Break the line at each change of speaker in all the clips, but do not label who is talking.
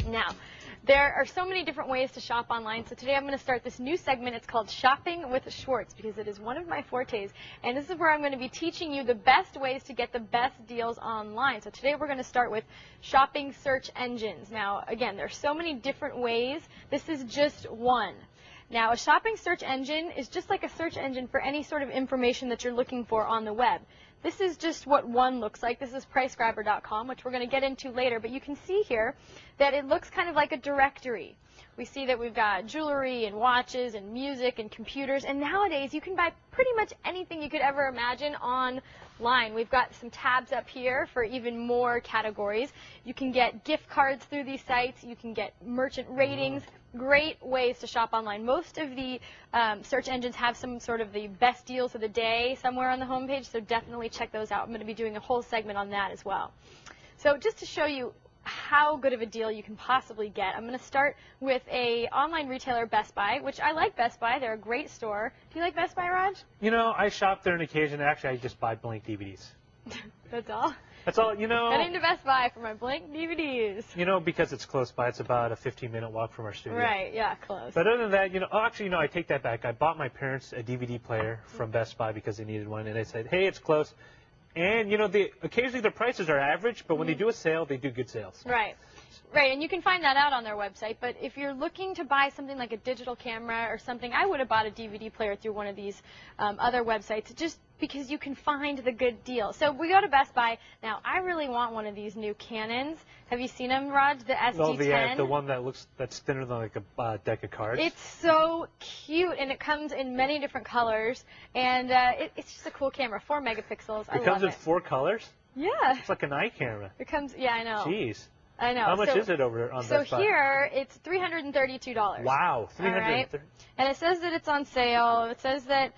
Now, there are so many different ways to shop online, so today I'm going to start this new segment. It's called Shopping with Schwartz because it is one of my fortes, and this is where I'm going to be teaching you the best ways to get the best deals online. So today we're going to start with shopping search engines. Now, again, there are so many different ways. This is just one. Now, a shopping search engine is just like a search engine for any sort of information that you're looking for on the web. This is just what one looks like. This is Pricegrabber.com, which we're going to get into later. But you can see here that it looks kind of like a directory. We see that we've got jewelry and watches and music and computers. And nowadays, you can buy pretty much anything you could ever imagine online. We've got some tabs up here for even more categories. You can get gift cards through these sites. You can get merchant ratings. Great ways to shop online. Most of the search engines have some sort of the best deals of the day somewhere on the homepage, so definitely check those out. I'm going to be doing a whole segment on that as well. So just to show you how good of a deal you can possibly get, I'm going to start with a online retailer, Best Buy, which I like Best Buy. They're a great store. Do you like Best Buy, Raj?
You know, I shop there on occasion. Actually, I just buy blank DVDs.
That's all?
That's all, you know.
Heading to Best Buy for my blank DVDs.
You know, because it's close by. It's about a 15-minute walk from our studio.
Right, yeah, close.
But other than that, you know, actually, I take that back. I bought my parents a DVD player from Best Buy because they needed one, and they said, hey, it's close. And, you know, occasionally their prices are average, but when they do a sale, they do good sales.
Right. Right, and you can find that out on their website, but if you're looking to buy something like a digital camera or something, I would have bought a DVD player through one of these other websites just because you can find the good deal. So we go to Best Buy. Now, I really want one of these new Canons. Have you seen them, Raj? The SG10?
Oh, the one that's thinner than like a deck of cards.
It's so cute, and it comes in many different colors, and it's just a cool camera. 4 megapixels.
It comes in 4 colors?
Yeah.
It's like an eye camera.
It comes, yeah, I know.
Jeez.
I know.
How much is it over on Best Buy?
So here, it's $332.
Wow, $332.
Right? And it says that it's on sale. It says that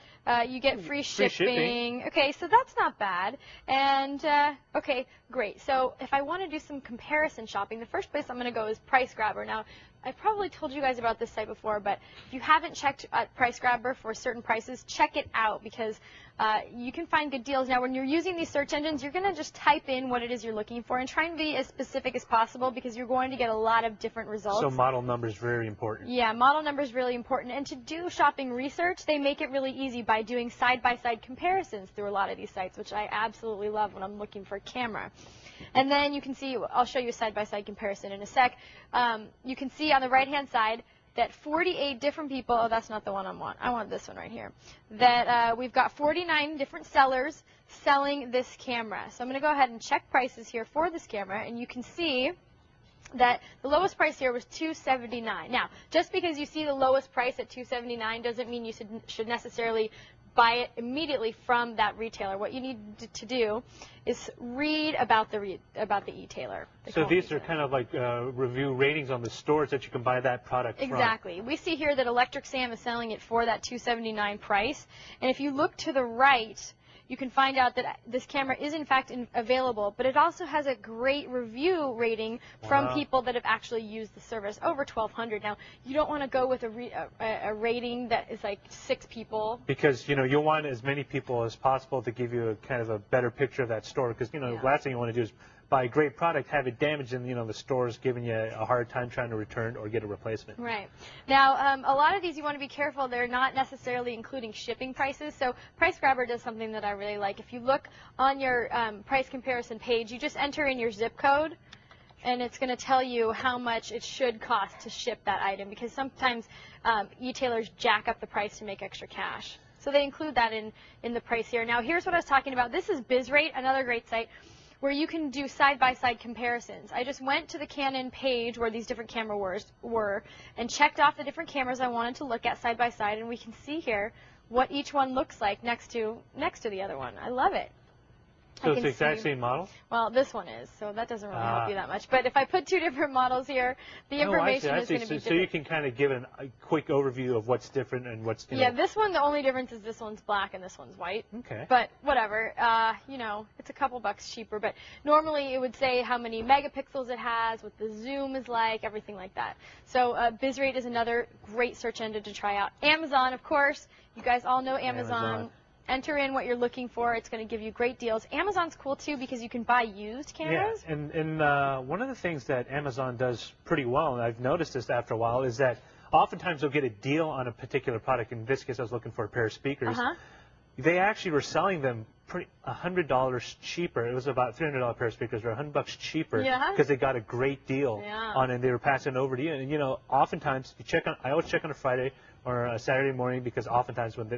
you get free shipping. Okay, so that's not bad. And, okay, great. So if I want to do some comparison shopping, the first place I'm going to go is Pricegrabber. Now, I probably told you guys about this site before, but if you haven't checked Pricegrabber for certain prices, check it out because you can find good deals. Now, when you're using these search engines, you're going to just type in what it is you're looking for and try and be as specific as possible because you're going to get a lot of different results.
So model number is very important.
Yeah, model number is really important. And to do shopping research, they make it really easy by doing side-by-side comparisons through a lot of these sites, which I absolutely love when I'm looking for a camera. And then you can see, I'll show you a side-by-side comparison in a sec. You can see on the right-hand side that 48 different people, oh, that's not the one I want. I want this one right here. That we've got 49 different sellers selling this camera. So I'm going to go ahead and check prices here for this camera, and you can see that the lowest price here was $279. Now, just because you see the lowest price at $279 doesn't mean you should necessarily buy it immediately from that retailer. What you need to do is read about the e-tailer.
So these are kind of like review ratings on the stores that you can buy that product from.
Exactly. We see here that Electric Sam is selling it for that $279 price. And if you look to the right, you can find out that this camera is in fact available, but it also has a great review rating from people that have actually used the service, over 1,200. Now, you don't want to go with a rating that is like 6 people.
Because, you know, you'll want as many people as possible to give you a kind of a better picture of that store. Because, you know, the last thing you want to do is buy a great product, have it damaged, and, you know, the store's giving you a hard time trying to return or get a replacement.
Right. Now, a lot of these you want to be careful. They're not necessarily including shipping prices. So Pricegrabber does something that I really like. If you look on your price comparison page, you just enter in your zip code, and it's going to tell you how much it should cost to ship that item, because sometimes e-tailers jack up the price to make extra cash. So they include that in the price here. Now, here's what I was talking about. This is BizRate, another great site, where you can do side-by-side comparisons. I just went to the Canon page where these different cameras were and checked off the different cameras I wanted to look at side-by-side, and we can see here what each one looks like next to the other one. I love it.
So it's the exact same model?
Well, this one is, so that doesn't really help you that much. But if I put 2 different models here, the information is going to be different.
So you can kind of give a quick overview of what's different and what's, you know.
Yeah, this one, the only difference is this one's black and this one's white.
Okay.
But whatever, you know, it's a couple bucks cheaper. But normally it would say how many megapixels it has, what the zoom is like, everything like that. So BizRate is another great search engine to try out. Amazon, of course. You guys all know Amazon. enter in what you're looking for. It's going to give you great deals. Amazon's cool too because you can buy used cameras.
Yeah, and one of the things that Amazon does pretty well, and I've noticed this after a while, is that oftentimes they'll get a deal on a particular product. In this case, I was looking for a pair of speakers. They actually were selling them $100 cheaper. It was about $300 pair of speakers, or $100 cheaper, because they got a great deal on it, and they were passing it over to you. And you know, oftentimes I always check on a Friday or a Saturday morning, because oftentimes when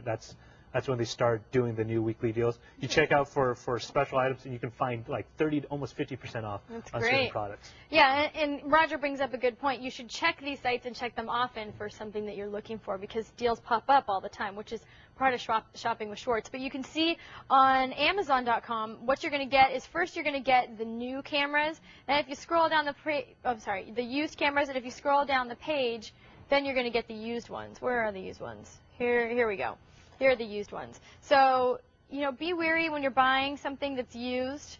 that's when they start doing the new weekly deals. You check out for special items, and you can find like 30 to almost 50% off on certain products.
Yeah, and Roger brings up a good point. You should check these sites and check them often for something that you're looking for, because deals pop up all the time, which is part of shopping with Schwartz. But you can see on Amazon.com what you're going to get is, first you're going to get the new cameras, and if you scroll down the used cameras, and if you scroll down the page, then you're going to get the used ones. Where are the used ones? Here we go. Here are the used ones. So, you know, be wary when you're buying something that's used.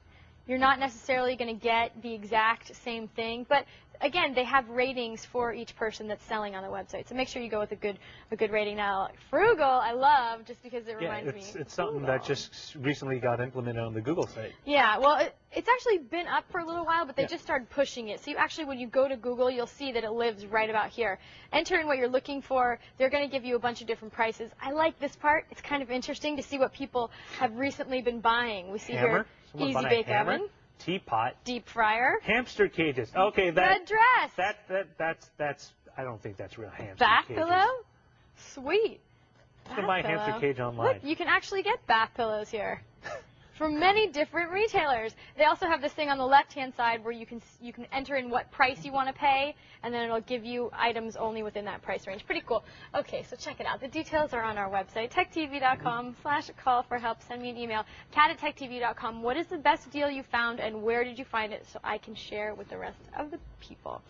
You're not necessarily going to get the exact same thing, but again, they have ratings for each person that's selling on the website. So make sure you go with a good rating. Now, frugal, I love, just because it reminds me.
It's something that just recently got implemented on the Google site.
Yeah, well, it's actually been up for a little while, but they just started pushing it. So you actually, when you go to Google, you'll see that it lives right about here. Enter in what you're looking for. They're going to give you a bunch of different prices. I like this part. It's kind of interesting to see what people have recently been buying. We see here, easy bake oven.
Teapot,
deep fryer,
hamster cages. Okay,
red dress.
That's. I don't think that's real hamster
bath
cages.
pillow. Sweet.
You can buy a hamster cage online.
Look, you can actually get bath pillows here from many different retailers. They also have this thing on the left-hand side where you can enter in what price you want to pay, and then it'll give you items only within that price range. Pretty cool. Okay, so check it out. The details are on our website, techtv.com/call for help. Send me an email, kat@techtv.com. What is the best deal you found, and where did you find it, so I can share with the rest of the people?